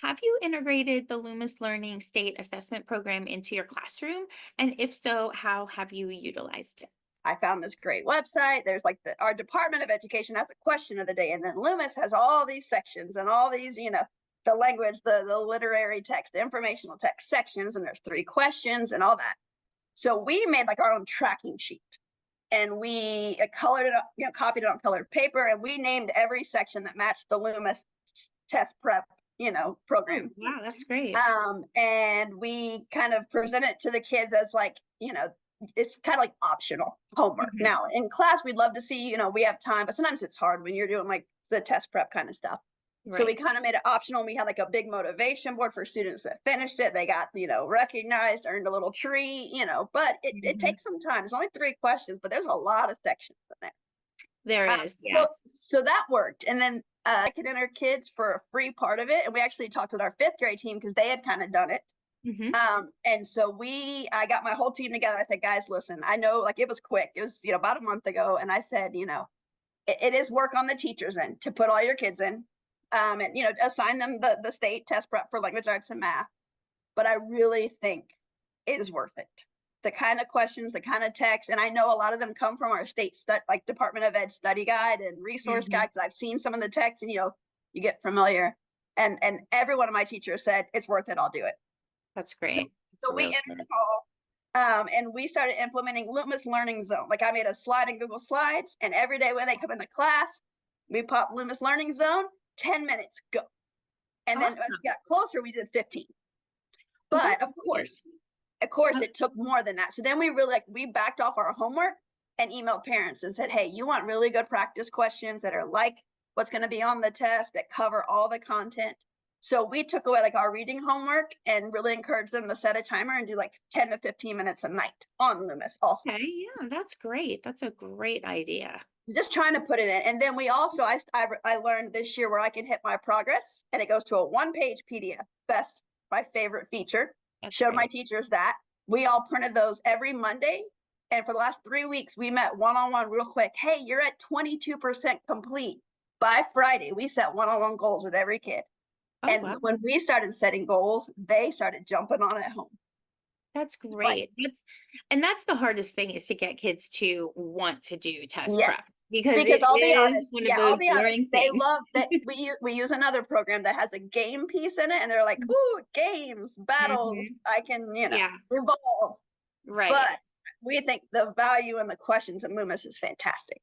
Have you integrated the Lumos Learning State Assessment Program into your classroom? And if so, how have you utilized it? I found this great website. There's like our Department of Education has a question of the day, and then Loomis has all these sections and all these, the language, the literary text, the informational text sections, and there's 3 questions and all that. So we made like our own tracking sheet, and we colored it up, copied it on colored paper, and we named every section that matched the Loomis test prep, Oh, program. wow, that's great. And we kind of present it to the kids as like, it's kind of like optional homework. Mhm. Now in class, we'd love to see, we have time, but sometimes it's hard when you're doing like the test prep kind of stuff. So we Right. kind of made it optional. We had like a big motivation board for students that finished it. They got, recognized, earned a little tree, but it Mhm. takes some time. There's only 3 questions, but there's a lot of sections in there. There Uh, is, so yes. so that worked. And then I could enter kids for a free part of it. And we actually talked with our 5th grade team because they had kind of done it. Mhm. And so I got my whole team together. I said, guys, listen, I know like it was quick. It was, about a month ago. And I said, it is work on the teachers end to put all your kids in, and, assign them the state test prep for language arts and math. But I really think it is worth it. The kind of questions, the kind of text, and I know a lot of them come from our like Department of Ed study guide and resource Mhm. guide, because I've seen some of the text, and you get familiar. And every one of my teachers said it's worth it. I'll do it. That's So great. That's so we really entered good. the call, and we started implementing Lumos Learning Zone. Like I made a slide in Google Slides, and every day when they come into class, we pop Lumos Learning Zone, 10 minutes, go. And then as Awesome. we got closer, we did 15. Well, But that's great. of course, That's it took more than that. So then we really we backed off our homework and emailed parents and said, hey, you want really good practice questions that are like what's going to be on the test that cover all the content. So we took away like our reading homework and really encouraged them to set a timer and do like 10 to 15 minutes a night on Loomis also. okay. Yeah, that's great. That's a great idea. Just trying to put it in. And then we also, I learned this year where I can hit my progress and it goes to a 1-page PDF. Best, my favorite feature. That's Showed my great. teachers that. We all printed those every Monday. And for the last 3 weeks, we met one on one real quick. Hey, you're at 22% complete. By Friday, we set one on one goals with every kid. Oh, And wow. when we started setting goals, they started jumping on at home. That's Like, great. That's the hardest thing is to get kids to want to do test prep yes. because Because it I'll be is honest, one of yeah, those I'll be honest. boring They things. love that we use another program that has a game piece in it, and they're like, "Ooh, games, battles, Mhm. I can, Yeah, evolve." right. But we think the value in the questions in Loomis is fantastic.